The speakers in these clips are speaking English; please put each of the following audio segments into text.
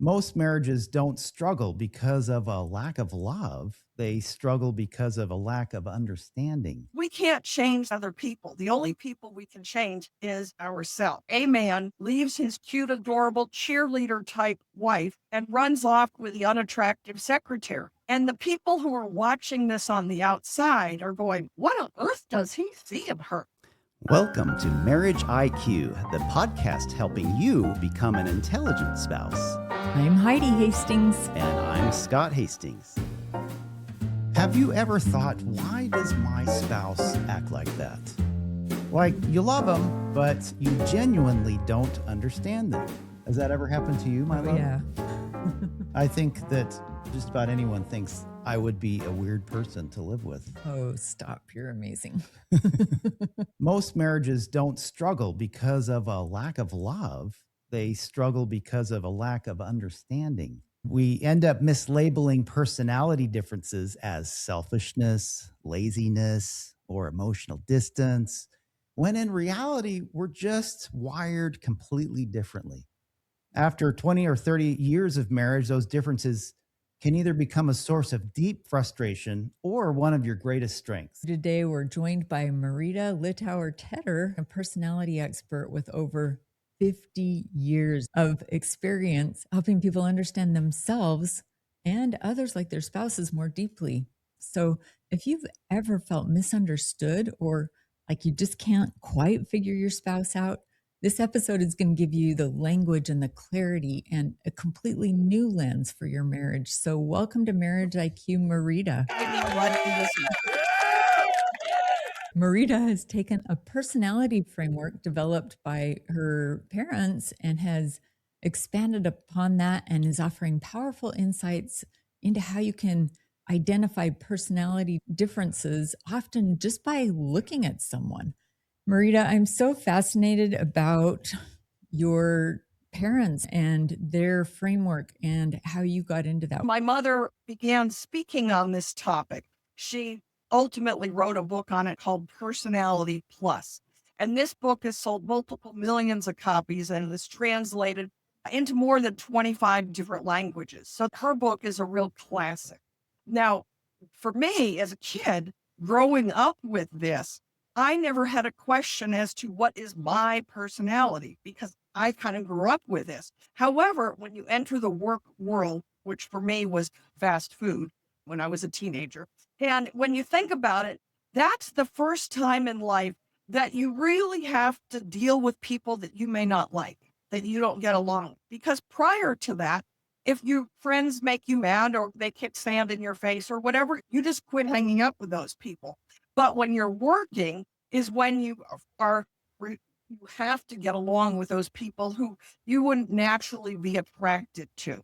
Most marriages don't struggle because of a lack of love. They struggle because of a lack of understanding. We can't change other people. The only people we can change is ourselves. A man leaves his cute, adorable cheerleader type wife and runs off with the unattractive secretary. And the people who are watching this on the outside are going, what on earth does he see in her? Welcome to Marriage IQ, the podcast helping you become an intelligent spouse. I'm Heidi Hastings. And I'm Scott Hastings. Have you ever thought, why does my spouse act like that? Like, you love them, but you genuinely don't understand them. Has that ever happened to you, my love? Yeah. I think that just about anyone thinks I would be a weird person to live with. Oh, stop. You're amazing. Most marriages don't struggle because of a lack of love. They struggle because of a lack of understanding. We end up mislabeling personality differences as selfishness, laziness, or emotional distance, when in reality, we're just wired completely differently. After 20 or 30 years of marriage, those differences can either become a source of deep frustration or one of your greatest strengths. Today, we're joined by Marita Littauer-Tedder, a personality expert with over 50 years of experience helping people understand themselves and others like their spouses more deeply. So if you've ever felt misunderstood or like you just can't quite figure your spouse out, this episode is going to give you the language and the clarity and a completely new lens for your marriage. So welcome to Marriage IQ, Marita. Marita has taken a personality framework developed by her parents and has expanded upon that and is offering powerful insights into how you can identify personality differences, often just by looking at someone. Marita, I'm so fascinated about your parents and their framework and how you got into that. My mother began speaking on this topic. She ultimately wrote a book on it called Personality Plus. And this book has sold multiple millions of copies and is translated into more than 25 different languages. So her book is a real classic. Now, for me as a kid, growing up with this, I never had a question as to what is my personality because I kind of grew up with this. However, when you enter the work world, which for me was fast food when I was a teenager, and when you think about it, that's the first time in life that you really have to deal with people that you may not like, that you don't get along with. Because prior to that, if your friends make you mad or they kick sand in your face or whatever, you just quit hanging up with those people. But when you're working is when you you have to get along with those people who you wouldn't naturally be attracted to.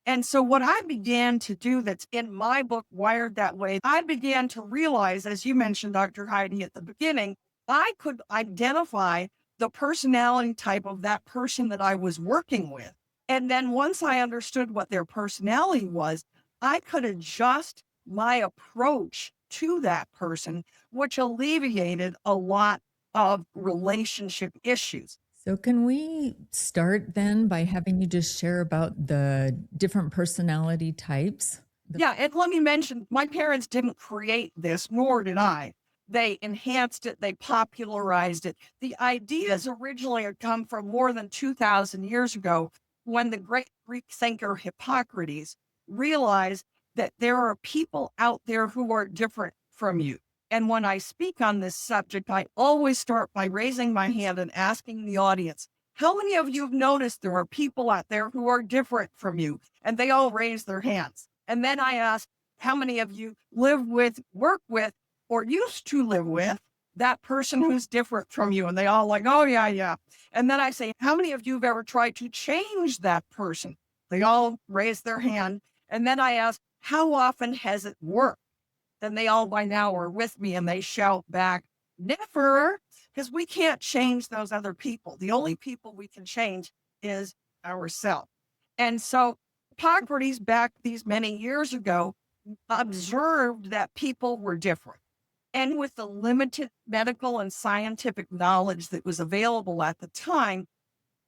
And so what I began to do that's in my book, Wired That Way, I began to realize, as you mentioned, Dr. Heidi, at the beginning, I could identify the personality type of that person that I was working with. And then once I understood what their personality was, I could adjust my approach to that person, which alleviated a lot of relationship issues. So, can we start then by having you just share about the different personality types? Yeah, and let me mention, my parents didn't create this, nor did I. They enhanced it, they popularized it. The ideas originally had come from more than 2,000 years ago when the great Greek thinker Hippocrates realized that there are people out there who are different from you. And when I speak on this subject, I always start by raising my hand and asking the audience, how many of you have noticed there are people out there who are different from you? And they all raise their hands. And then I ask, how many of you live with, work with, or used to live with that person who's different from you? And they all like, oh, yeah, yeah. And then I say, how many of you have ever tried to change that person? They all raise their hand. And then I ask, how often has it worked? Then they all by now are with me and they shout back, never, because we can't change those other people. The only people we can change is ourselves. And so Hippocrates back these many years ago observed that people were different. And with the limited medical and scientific knowledge that was available at the time,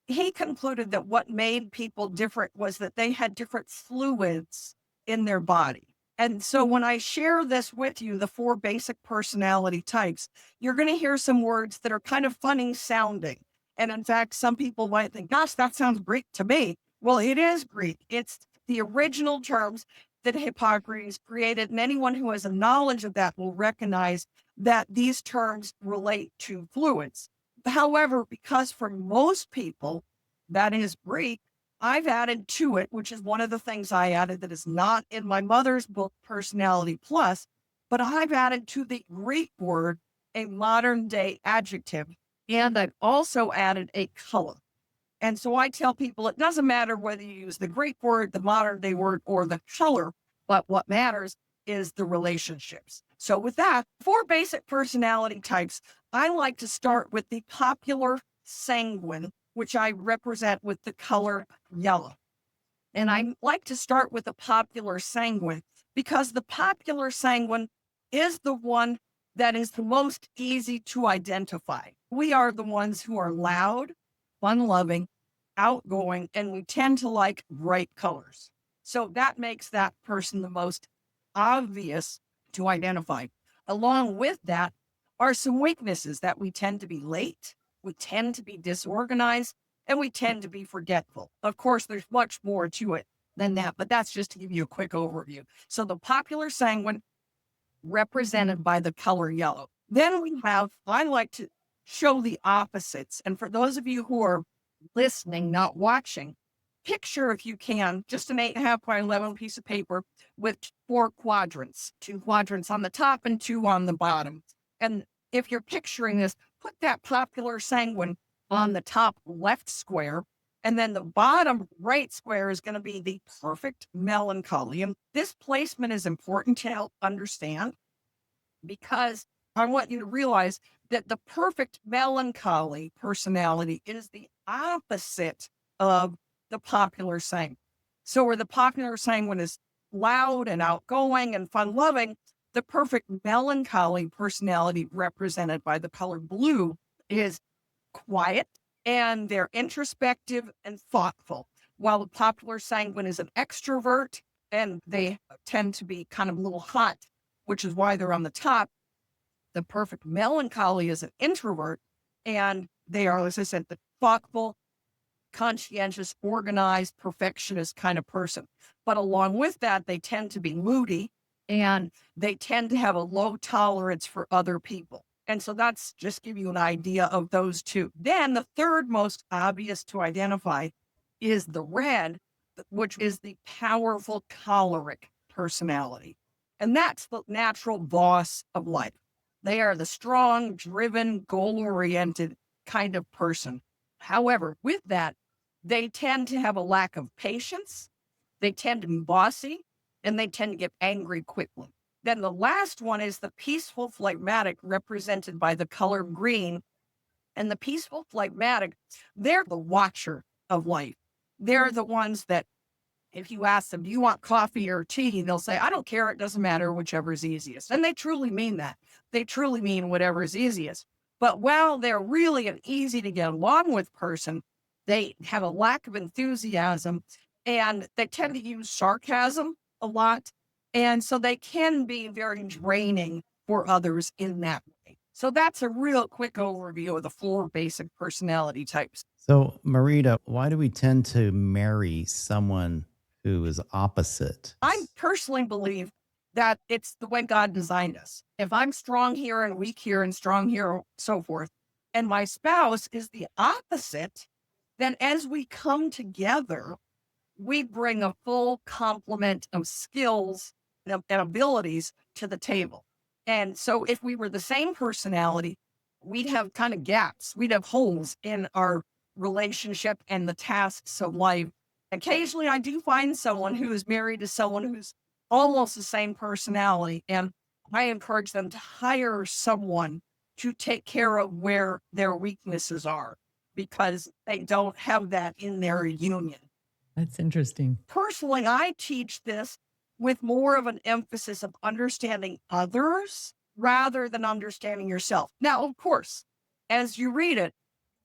he concluded that what made people different was that they had different fluids in their body. And so when I share this with you, the 4 basic personality types, you're going to hear some words that are kind of funny sounding. And in fact, some people might think, gosh, that sounds Greek to me. Well, it is Greek. It's the original terms that Hippocrates created. And anyone who has a knowledge of that will recognize that these terms relate to fluids. However, because for most people, that is Greek, I've added to it, which is one of the things I added that is not in my mother's book, Personality Plus, but I've added to the Greek word a modern day adjective. And I've also added a color. And so I tell people it doesn't matter whether you use the Greek word, the modern day word, or the color, but what matters is the relationships. So with that, 4 basic personality types, I like to start with the popular sanguine, which I represent with the color yellow. And I like to start with the popular sanguine because the popular sanguine is the one that is the most easy to identify. We are the ones who are loud, fun loving, outgoing, and we tend to like bright colors. So that makes that person the most obvious to identify. Along with that are some weaknesses that we tend to be late, we tend to be disorganized, and we tend to be forgetful. Of course, there's much more to it than that, but that's just to give you a quick overview. So the popular sanguine represented by the color yellow. Then we have, I like to show the opposites. And for those of you who are listening, not watching, picture, if you can, just an 8.5 by 11 piece of paper with 4 quadrants, 2 quadrants on the top and 2 on the bottom. And if you're picturing this, put that popular sanguine on the top left square. And then the bottom right square is going to be the perfect melancholy. And this placement is important to help understand because I want you to realize that the perfect melancholy personality is the opposite of the popular sanguine. So where the popular sanguine is loud and outgoing and fun loving, the perfect melancholy personality represented by the color blue is quiet and they're introspective and thoughtful. While the popular sanguine is an extrovert and they tend to be kind of a little hot, which is why they're on the top. The perfect melancholy is an introvert and they are, as I said, the thoughtful, conscientious, organized, perfectionist kind of person. But along with that, they tend to be moody and they tend to have a low tolerance for other people. And so that's just give you an idea of those 2. Then the third most obvious to identify is the red, which is the powerful choleric personality. And that's the natural boss of life. They are the strong, driven, goal-oriented kind of person. However, with that, they tend to have a lack of patience, they tend to be bossy, and they tend to get angry quickly. Then the last one is the peaceful phlegmatic, represented by the color green. And the peaceful phlegmatic, they're the watcher of life. They're the ones that if you ask them, do you want coffee or tea? They'll say, I don't care. It doesn't matter, whichever's easiest. And they truly mean that. They truly mean whatever is easiest. But while they're really an easy to get along with person, they have a lack of enthusiasm and they tend to use sarcasm a lot. And so they can be very draining for others in that way. So that's a real quick overview of the 4 basic personality types. So, Marita, why do we tend to marry someone who is opposite? I personally believe that it's the way God designed us. If I'm strong here and weak here and strong here, so forth, and my spouse is the opposite, then as we come together, we bring a full complement of skills and abilities to the table. And so if we were the same personality, we'd have kind of gaps, we'd have holes in our relationship and the tasks of life. Occasionally, I do find someone who is married to someone who's almost the same personality. And I encourage them to hire someone to take care of where their weaknesses are because they don't have that in their union. That's interesting. Personally, I teach this with more of an emphasis of understanding others rather than understanding yourself. Now, of course, as you read it,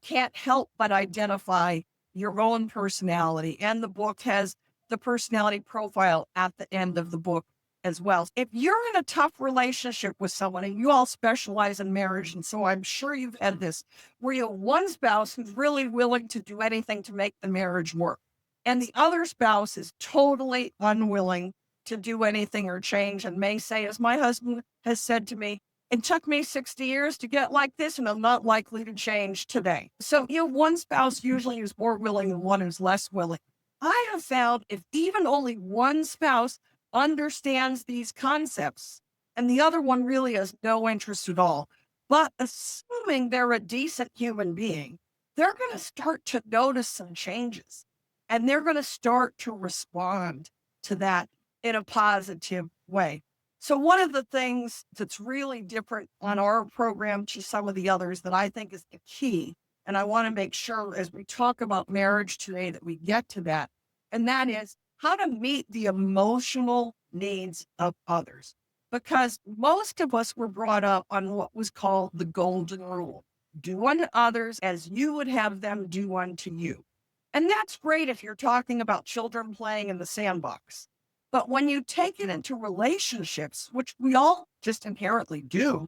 can't help but identify your own personality. And the book has the personality profile at the end of the book as well. If you're in a tough relationship with someone, and you all specialize in marriage, and so I'm sure you've had this, where you have one spouse who's really willing to do anything to make the marriage work, and the other spouse is totally unwilling to do anything or change, and may say, as my husband has said to me, it took me 60 years to get like this, and I'm not likely to change today. So you have one spouse usually who's more willing and one who's less willing. I have found if even only one spouse understands these concepts and the other one really has no interest at all, but assuming they're a decent human being, they're going to start to notice some changes and they're going to start to respond to that in a positive way. So one of the things that's really different on our program to some of the others that I think is the key, and I want to make sure as we talk about marriage today that we get to that, and that is how to meet the emotional needs of others. Because most of us were brought up on what was called the golden rule. Do unto others as you would have them do unto you. And that's great if you're talking about children playing in the sandbox. But when you take it into relationships, which we all just inherently do,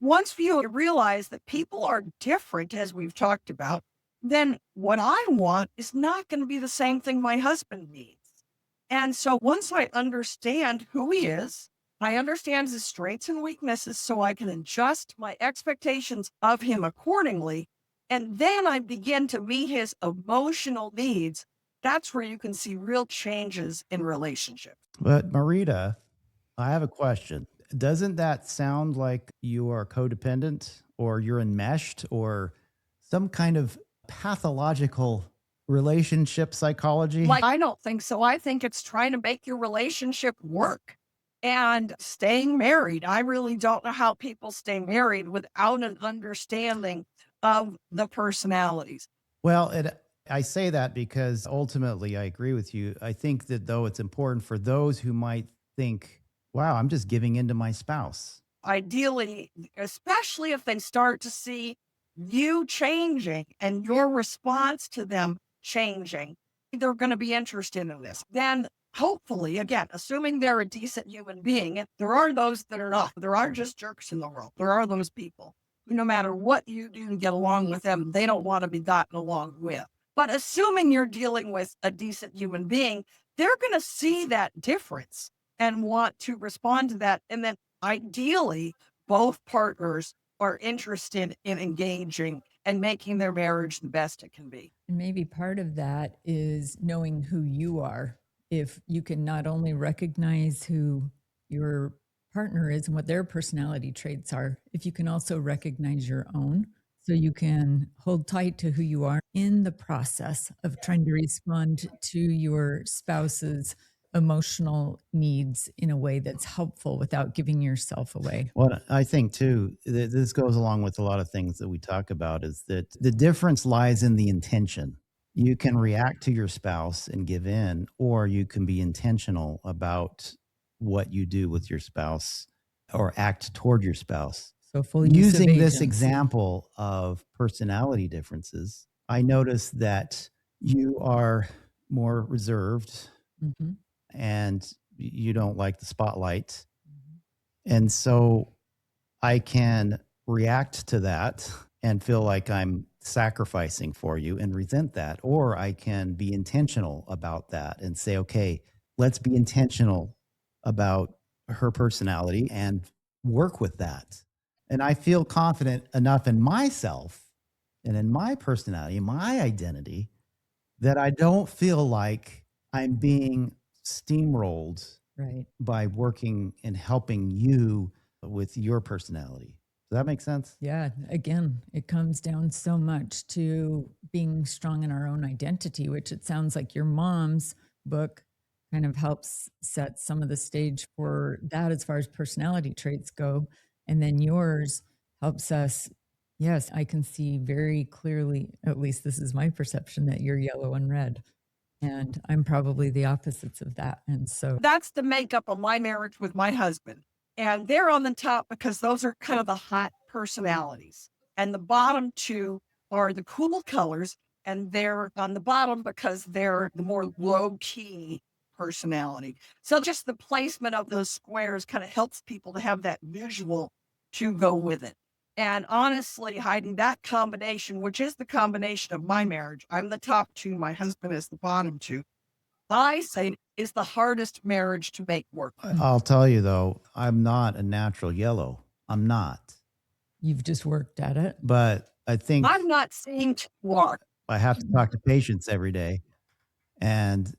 once you realize that people are different, as we've talked about, then what I want is not going to be the same thing my husband needs. And so once I understand who he is, I understand his strengths and weaknesses so I can adjust my expectations of him accordingly. And then I begin to meet his emotional needs. That's where you can see real changes in relationships. But Marita, I have a question. Doesn't that sound like you are codependent or you're enmeshed or some kind of pathological relationship psychology? Like, I don't think so. I think it's trying to make your relationship work and staying married. I really don't know how people stay married without an understanding of the personalities. Well, I say that because ultimately I agree with you. I think that though it's important for those who might think, wow, I'm just giving in to my spouse. Ideally, especially if they start to see you changing and your response to them changing, they're going to be interested in this. Then hopefully, again, assuming they're a decent human being, there are those that are not. There are just jerks in the world. There are those people who, no matter what you do to get along with them, they don't want to be gotten along with. But assuming you're dealing with a decent human being, they're going to see that difference and want to respond to that. And then ideally, both partners are interested in engaging and making their marriage the best it can be. And maybe part of that is knowing who you are. If you can not only recognize who your partner is and what their personality traits are, if you can also recognize your own, so you can hold tight to who you are in the process of trying to respond to your spouse's emotional needs in a way that's helpful without giving yourself away. What I think too, this goes along with a lot of things that we talk about, is that the difference lies in the intention. You can react to your spouse and give in, or you can be intentional about what you do with your spouse or act toward your spouse. So full use of Using this agency. example of personality differences, I noticed that you are more reserved Mhm. and you don't like the spotlight. And so I can react to that and feel like I'm sacrificing for you and resent that. Or I can be intentional about that and say, okay, let's be intentional about her personality and work with that. And I feel confident enough in myself and in my personality, my identity, that I don't feel like I'm being steamrolled Right. by working and helping you with your personality. Does that make sense? Yeah. Again, it comes down so much to being strong in our own identity, which it sounds like your mom's book kind of helps set some of the stage for that as far as personality traits go. And then yours helps us. Yes, I can see very clearly, at least this is my perception, that you're yellow and red. And I'm probably the opposites of that. And so, That's the makeup of my marriage with my husband. And they're on the top because those are kind of the hot personalities. And the bottom two are the cool colors and they're on the bottom because they're the more low key personality. So just the placement of those squares kind of helps people to have that visual to go with it. And honestly, hiding that combination, which is the combination of my marriage, I'm the top two, my husband is the bottom two. I say is the hardest marriage to make work. I'll tell you though, I'm not a natural yellow. I'm not. You've just worked at it. But I think I'm not saying to walk. I have to talk to patients every day. And,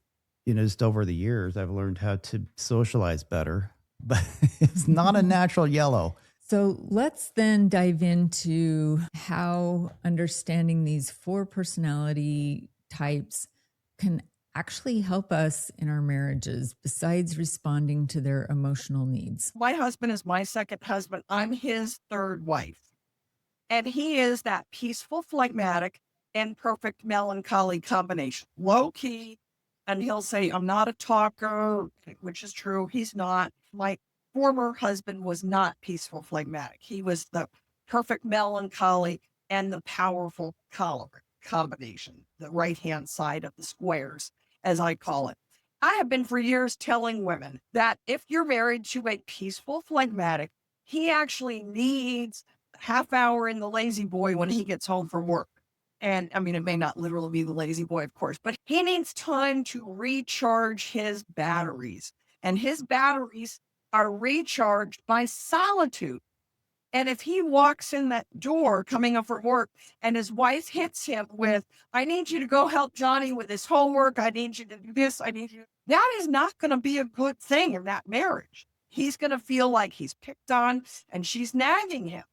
just over the years, I've learned how to socialize better, but it's not a natural yellow. So let's then dive into how understanding these 4 personality types can actually help us in our marriages besides responding to their emotional needs. My husband is my second husband. I'm his third wife. And he is that peaceful, phlegmatic, and perfect melancholy combination. Low key. And he'll say, I'm not a talker, which is true. He's not. My former husband was not peaceful, phlegmatic. He was the perfect melancholy and the powerful choleric combination, the right hand side of the squares, as I call it. I have been for years telling women that if you're married to a peaceful, phlegmatic, he actually needs half hour in the lazy boy when he gets home from work. And I mean, it may not literally be the lazy boy, of course, but he needs time to recharge his batteries. And his batteries are recharged by solitude. And if he walks in that door coming up from work and his wife hits him with, I need you to go help Johnny with his homework. I need you to do this. I need you. That is not going to be a good thing in that marriage. He's going to feel like he's picked on and she's nagging him.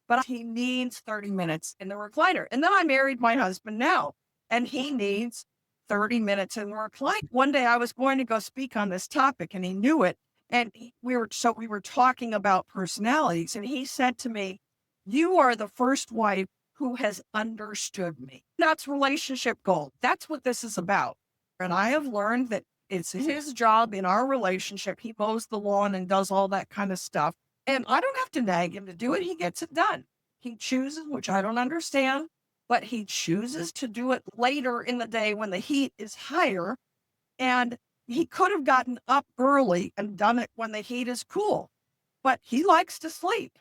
But he needs 30 minutes in the recliner. And then I married my husband now, and he needs 30 minutes in the recliner. One day I was going to go speak on this topic, and he knew it. And we were talking about personalities, and he said to me, you are the first wife who has understood me. That's relationship gold. That's what this is about. And I have learned that it's his job in our relationship. He mows the lawn and does all that kind of stuff. And I don't have to nag him to do it. He gets it done. He chooses, which I don't understand, but he chooses to do it later in the day when the heat is higher. And he could have gotten up early and done it when the heat is cool, but he likes to sleep.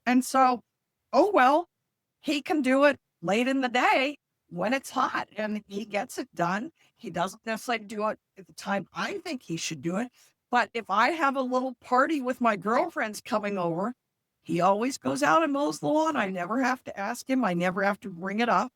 And so, oh, well, he can do it late in the day when it's hot and he gets it done. He doesn't necessarily do it at the time I think he should do it. But if I have a little party with my girlfriends coming over, he always goes out and mows the lawn. I never have to ask him. I never have to bring it up.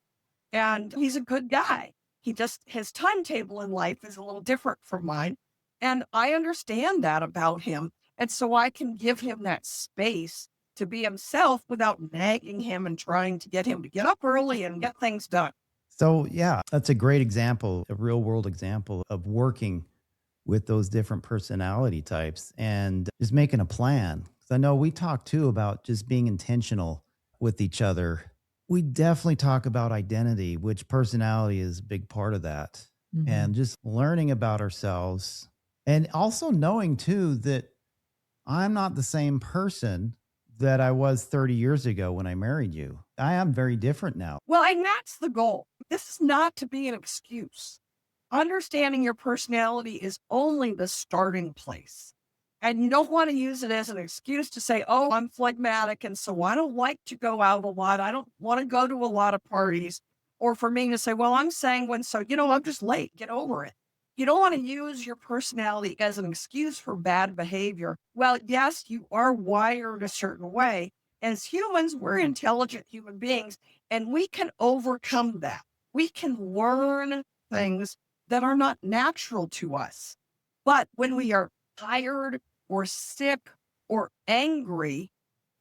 And he's a good guy. His timetable in life is a little different from mine. And I understand that about him. And so I can give him that space to be himself without nagging him and trying to get him to get up early and get things done. So, yeah, that's a great example, a real world example of working with those different personality types and just making a plan. Because I know we talk too about just being intentional with each other. We definitely talk about identity, which personality is a big part of that. Mhm. And just learning about ourselves and also knowing too that I'm not the same person that I was 30 years ago when I married you. I am very different now. Well, and that's the goal. This is not to be an excuse. Understanding your personality is only the starting place. And you don't want to use it as an excuse to say, oh, I'm phlegmatic. And so I don't like to go out a lot. I don't want to go to a lot of parties. Or for me to say, well, I'm sanguine. So, I'm just late. Get over it. You don't want to use your personality as an excuse for bad behavior. Well, yes, you are wired a certain way. As humans, we're intelligent human beings, and we can overcome that. We can learn things that are not natural to us. But when we are tired or sick or angry,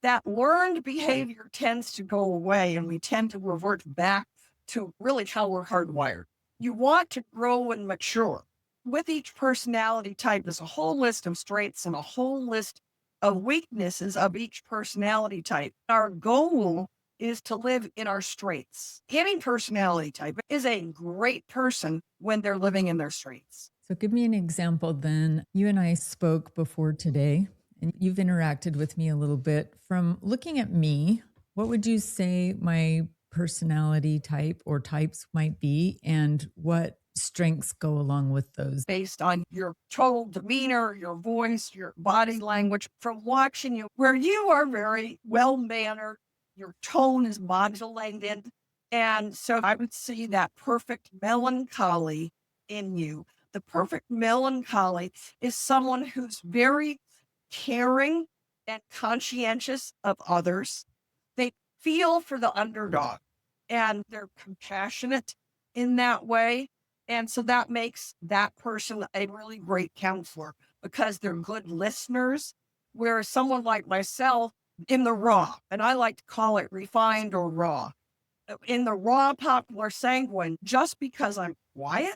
that learned behavior tends to go away and we tend to revert back to really how we're hardwired. You want to grow and mature. With each personality type, there's a whole list of strengths and a whole list of weaknesses of each personality type. Our goal is to live in our strengths. Any personality type is a great person when they're living in their strengths. So give me an example then. You and I spoke before today, and you've interacted with me a little bit. From looking at me, what would you say my personality type or types might be and what strengths go along with those. Based on your total demeanor, your voice, your body language, from watching you, where you are very well mannered, your tone is modulated. And so I would see that perfect melancholy in you. The perfect melancholy is someone who's very caring and conscientious of others. They feel for the underdog and they're compassionate in that way. And so that makes that person a really great counselor because they're good listeners. Whereas someone like myself in the raw, and I like to call it refined or raw, in the raw popular sanguine, just because I'm quiet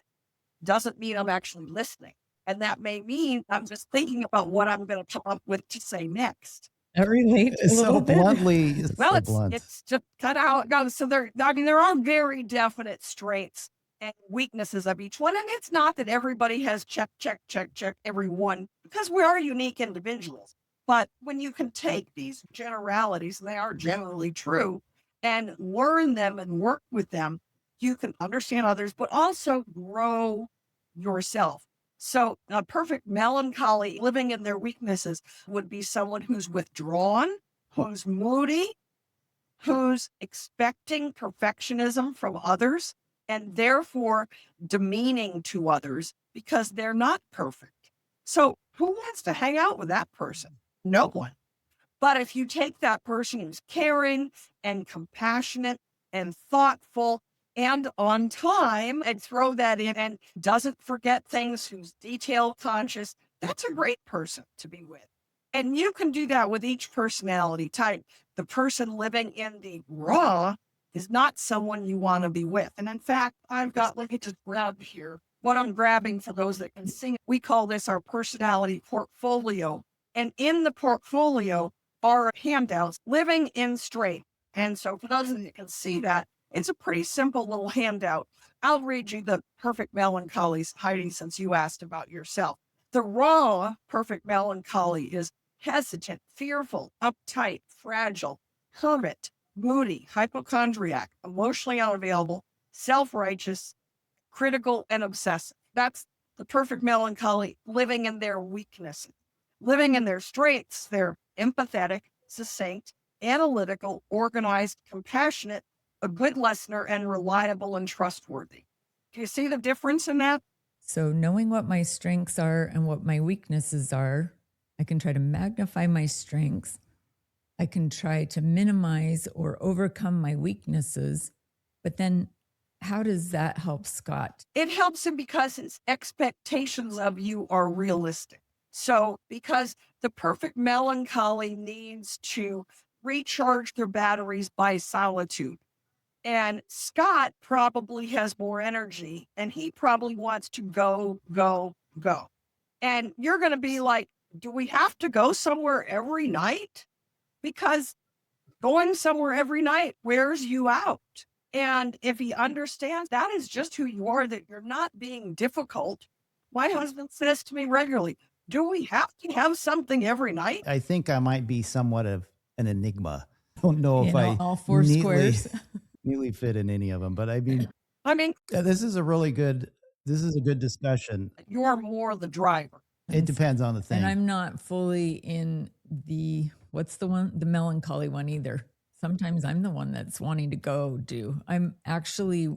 doesn't mean I'm actually listening. And that may mean I'm just thinking about what I'm going to come up with to say next. That relates a So little bit. bluntly, it's Well, so blunt. it's just kind of how it goes. So there are very definite strengths and weaknesses of each one. And it's not that everybody has check, check, check, check, every one, because we are unique individuals. But when you can take these generalities, and they are generally true, and learn them and work with them, you can understand others, but also grow yourself. So a perfect melancholy living in their weaknesses would be someone who's withdrawn, who's moody, who's expecting perfectionism from others, and therefore demeaning to others because they're not perfect. So who wants to hang out with that person? No one. But if you take that person who's caring and compassionate and thoughtful and on time and throw that in and doesn't forget things, who's detail conscious, that's a great person to be with. And you can do that with each personality type. The person living in the raw is not someone you want to be with. And in fact, let me just grab here what I'm grabbing for those that can see. We call this our personality portfolio. And in the portfolio are handouts, living in straight. And so for those of you that can see that, it's a pretty simple little handout. I'll read you the perfect melancholies, Heidi, since you asked about yourself. The raw perfect melancholy is hesitant, fearful, uptight, fragile, hermit, moody, hypochondriac, emotionally unavailable, self-righteous, critical, and obsessive. That's the perfect melancholy living in their weaknesses. Living in their strengths, they're empathetic, succinct, analytical, organized, compassionate, a good listener, and reliable and trustworthy. Do you see the difference in that? So, knowing what my strengths are and what my weaknesses are, I can try to magnify my strengths. I can try to minimize or overcome my weaknesses. But then, how does that help Scott? It helps him because his expectations of you are realistic. So, because the perfect melancholy needs to recharge their batteries by solitude. And Scott probably has more energy and he probably wants to go, go, go. And you're going to be like, do we have to go somewhere every night? Because going somewhere every night wears you out. And if he understands that is just who you are, that you're not being difficult. My husband says to me regularly, do we have to have something every night? I think I might be somewhat of an enigma. I don't know if In I all four neatly, squares. neatly fit in any of them, but I mean, I mean, this is a good discussion. you're more the driver. It depends on the thing. And I'm not fully in the, what's the one? The melancholy one either. Sometimes I'm the one that's wanting to go do. I'm actually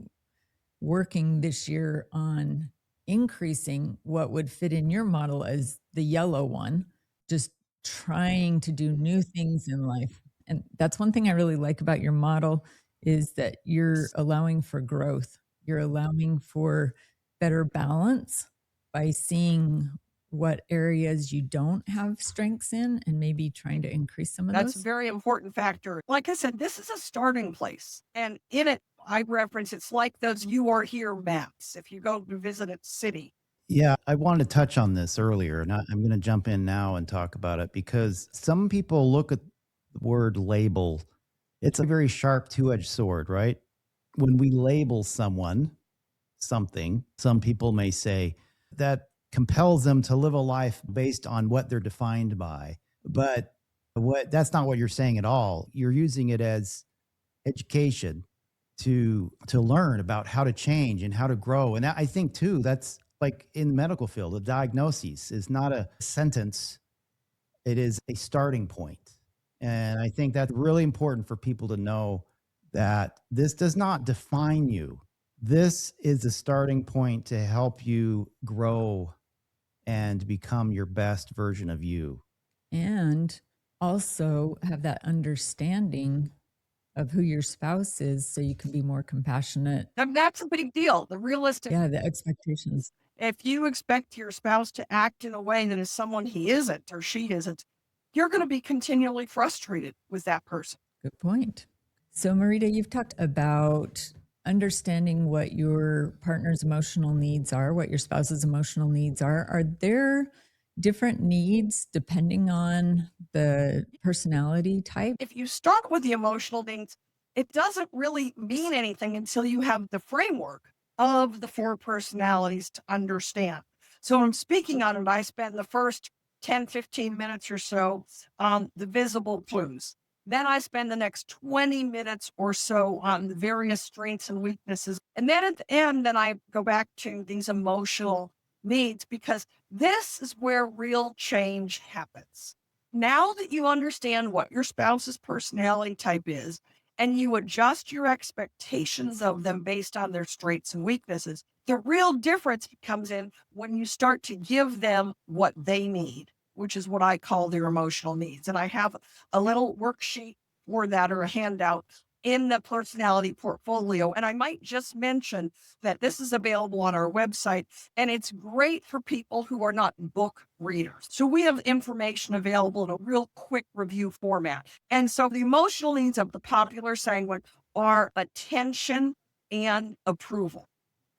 working this year on increasing what would fit in your model as the yellow one, just trying to do new things in life. And that's one thing I really like about your model is that you're allowing for growth. You're allowing for better balance by seeing what areas you don't have strengths in and maybe trying to increase some of That's a those. very important factor. Like I said, this is a starting place. And in it, I reference it's like those you are here maps. If you go to visit a city, Yeah, I wanted to touch on this earlier, and I'm going to jump in now and talk about it because some people look at the word label. It's a very sharp two-edged sword, right? When we label someone something, some people may say that compels them to live a life based on what they're defined by. But that's not what you're saying at all. You're using it as education to learn about how to change and how to grow. And I think too, that's like in the medical field, a diagnosis is not a sentence, it is a starting point. And I think that's really important for people to know that this does not define you. This is a starting point to help you grow and become your best version of you. And also have that understanding of who your spouse is so you can be more compassionate. And that's a big deal. The realistic, Yeah, the expectations. if you expect your spouse to act in a way that is someone he isn't or she isn't, you're going to be continually frustrated with that person. Good point. So, Marita, you've talked about understanding what your partner's emotional needs are, what your spouse's emotional needs are. Are there different needs depending on the personality type? If you start with the emotional needs, it doesn't really mean anything until you have the framework of the four personalities to understand. So when I'm speaking on it, I spend the first 10, 15 minutes or so on the visible clues. Then I spend the next 20 minutes or so on the various strengths and weaknesses. And then at the end, then I go back to these emotional needs, because this is where real change happens. Now that you understand what your spouse's personality type is, and you adjust your expectations of them based on their strengths and weaknesses, the real difference comes in when you start to give them what they need, which is what I call their emotional needs. And I have a little worksheet for that, or a handout in the personality portfolio. And I might just mention that this is available on our website, and it's great for people who are not book readers. So we have information available in a real quick review format. And so the emotional needs of the popular sanguine are attention and approval.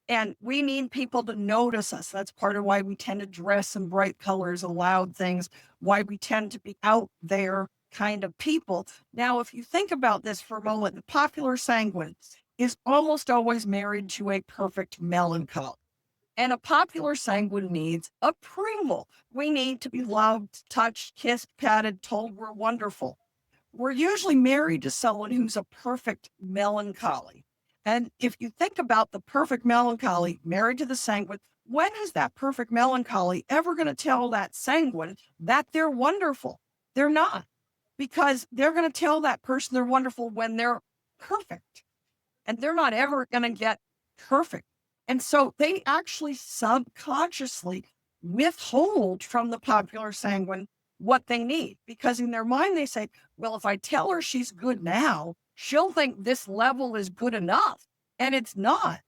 And we need people to notice us. That's part of why we tend to dress in bright colors and loud things, why we tend to be out there kind of people. Now, if you think about this for a moment, the popular sanguine is almost always married to a perfect melancholy. And a popular sanguine needs approval. We need to be loved, touched, kissed, patted, told we're wonderful. We're usually married to someone who's a perfect melancholy. And if you think about the perfect melancholy married to the sanguine, when is that perfect melancholy ever going to tell that sanguine that they're wonderful? They're not, because they're going to tell that person they're wonderful when they're perfect. And they're not ever going to get perfect. And so they actually subconsciously withhold from the popular sanguine what they need, because in their mind they say, well, if I tell her she's good now, she'll think this level is good enough. And it's not.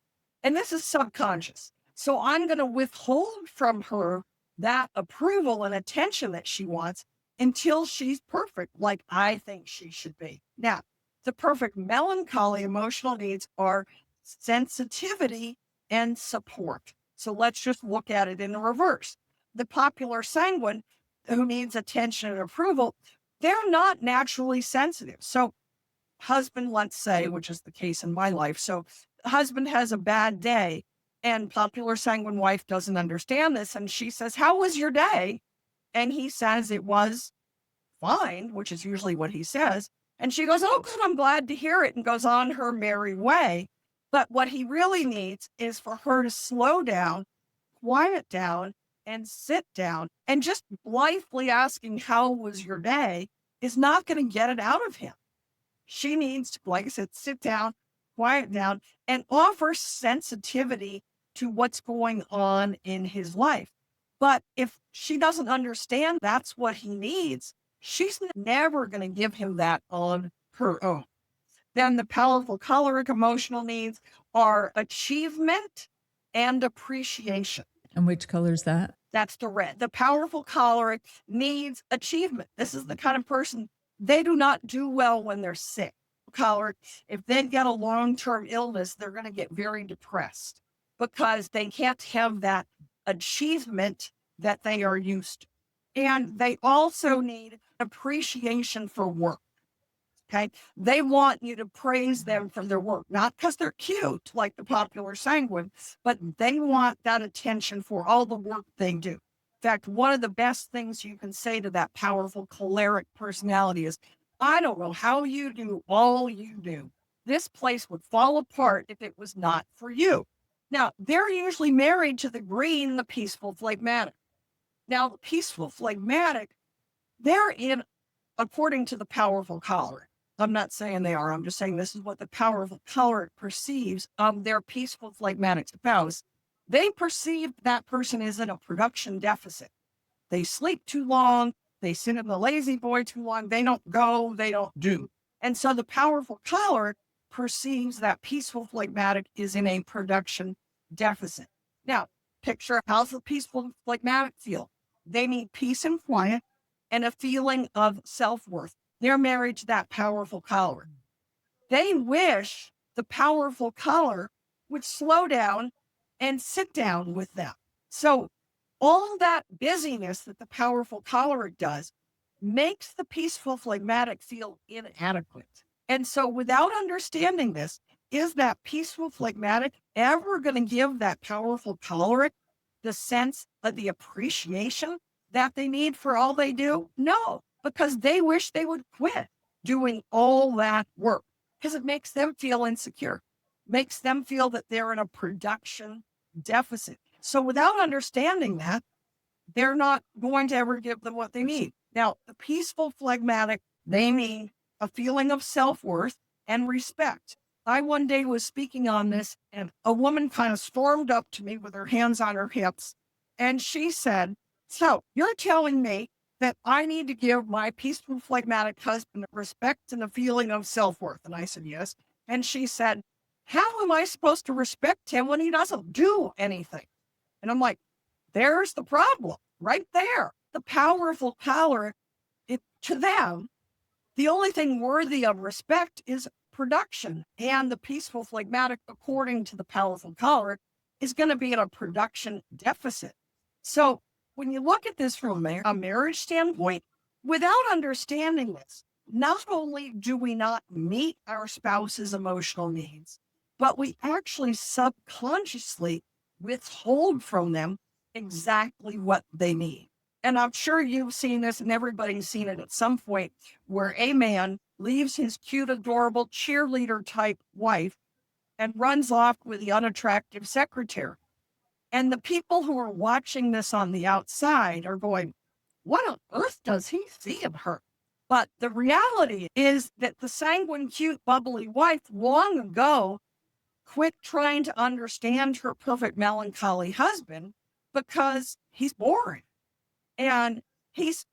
And this is subconscious. So I'm going to withhold from her that approval and attention that she wants until she's perfect, like I think she should be. Now, the perfect melancholy emotional needs are sensitivity and support. So let's just look at it in the reverse. The popular sanguine, who needs attention and approval, they're not naturally sensitive. So husband, let's say, which is the case in my life. So husband has a bad day, and popular sanguine wife doesn't understand this. And she says, how was your day? And he says it was fine, which is usually what he says. And she goes, oh, good, I'm glad to hear it, and goes on her merry way. But what he really needs is for her to slow down, quiet down, and sit down. And just blithely asking, how was your day, is not going to get it out of him. She needs to, like I said, sit down, quiet down, and offer sensitivity to what's going on in his life. But if she doesn't understand that's what he needs, she's never going to give him that on her own. Then the powerful choleric emotional needs are achievement and appreciation. And which color is that? That's the red. The powerful choleric needs achievement. This is the kind of person, they do not do well when they're sick. Choleric, if they get a long-term illness, they're going to get very depressed because they can't have that achievement that they are used to. And they also need appreciation for work. Okay. They want you to praise them for their work, not because they're cute like the popular sanguine, but they want that attention for all the work they do. In fact, one of the best things you can say to that powerful choleric personality is, I don't know how you do all you do, this place would fall apart if it was not for you. Now, they're usually married to the green, the peaceful phlegmatic. Now, the peaceful phlegmatic, they're in, according to the powerful choleric. I'm not saying they are. I'm just saying this is what the powerful choleric perceives of their peaceful phlegmatic spouse. They perceive that person is in a production deficit. They sleep too long. They sit in the lazy boy too long. They don't go. They don't do. And so the powerful choleric perceives that peaceful phlegmatic is in a production deficit. Now, picture how's the peaceful phlegmatic feel? They need peace and quiet and a feeling of self-worth. They're married to that powerful choleric. They wish the powerful choleric would slow down and sit down with them. So all that busyness that the powerful choleric does makes the peaceful phlegmatic feel inadequate. And so without understanding this, is that peaceful phlegmatic ever going to give that powerful choleric the sense of the appreciation that they need for all they do? No, because they wish they would quit doing all that work because it makes them feel insecure, makes them feel that they're in a production deficit. So without understanding that, they're not going to ever give them what they need. Now, the peaceful phlegmatic, they need a feeling of self-worth and respect. I one day was speaking on this, and a woman kind of stormed up to me with her hands on her hips, and she said, "So you're telling me that I need to give my peaceful phlegmatic husband respect and a feeling of self-worth?" And I said, "Yes." And she said, "How am I supposed to respect him when he doesn't do anything?" And I'm like, there's the problem right there. The powerful choleric, to them, the only thing worthy of respect is production. And the peaceful phlegmatic, according to the powerful choleric, is going to be at a production deficit. So when you look at this from a marriage standpoint, without understanding this, not only do we not meet our spouse's emotional needs, but we actually subconsciously withhold from them exactly what they need. And I'm sure you've seen this and everybody's seen it at some point where a man leaves his cute, adorable cheerleader type wife and runs off with the unattractive secretary. And the people who are watching this on the outside are going, what on earth does he see in her? But the reality is that the sanguine, cute, bubbly wife long ago quit trying to understand her perfect melancholy husband because he's boring and he's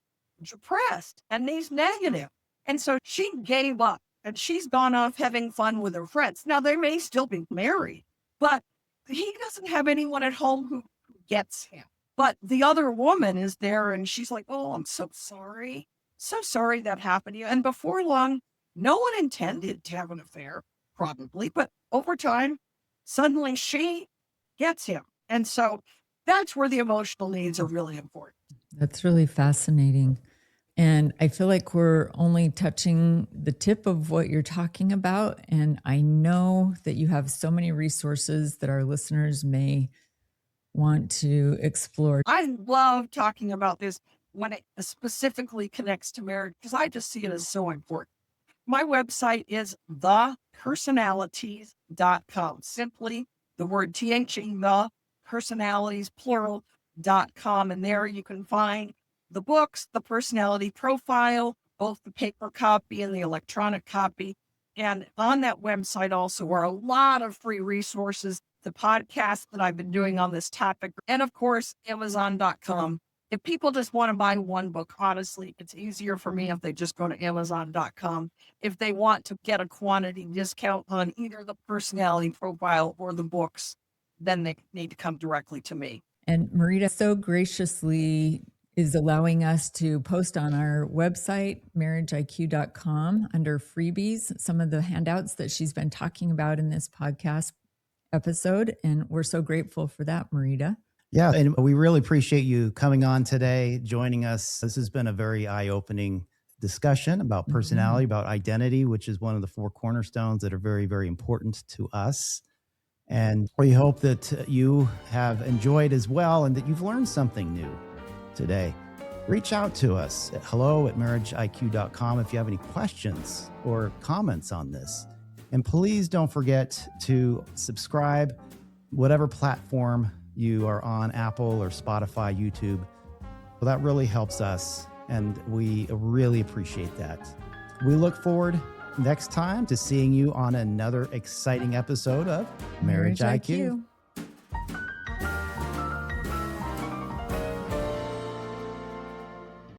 depressed and he's negative. And so she gave up and she's gone off having fun with her friends. Now, they may still be married, but he doesn't have anyone at home who gets him. But the other woman is there and she's like, "Oh, I'm so sorry. So sorry that happened to you." And before long, no one intended to have an affair, probably, but over time, suddenly she gets him. And so that's where the emotional needs are really important. That's really fascinating. And I feel like we're only touching the tip of what you're talking about. And I know that you have so many resources that our listeners may want to explore. I love talking about this when it specifically connects to marriage because I just see it as so important. My website is thepersonalities.com. Simply the word THE, the personalities, plural.com. And there you can find the books, the personality profile, both the paper copy and the electronic copy. And on that website also are a lot of free resources, the podcast that I've been doing on this topic, and of course, Amazon.com. If people just want to buy one book, honestly, it's easier for me if they just go to Amazon.com. If they want to get a quantity discount on either the personality profile or the books, then they need to come directly to me. And Marita so graciously is allowing us to post on our website, marriageiq.com, under freebies, some of the handouts that she's been talking about in this podcast episode. And we're so grateful for that, Marita. Yeah, and we really appreciate you coming on today, joining us. This has been a very eye-opening discussion about personality, about identity, which is one of the 4 cornerstones that are very, very important to us. And we hope that you have enjoyed as well and that you've learned something new today. Reach out to us at hello@marriageiq.com if you have any questions or comments on this. And please don't forget to subscribe, whatever platform you are on, Apple or Spotify, YouTube. Well, that really helps us, and we really appreciate that. We look forward next time to seeing you on another exciting episode of Marriage IQ.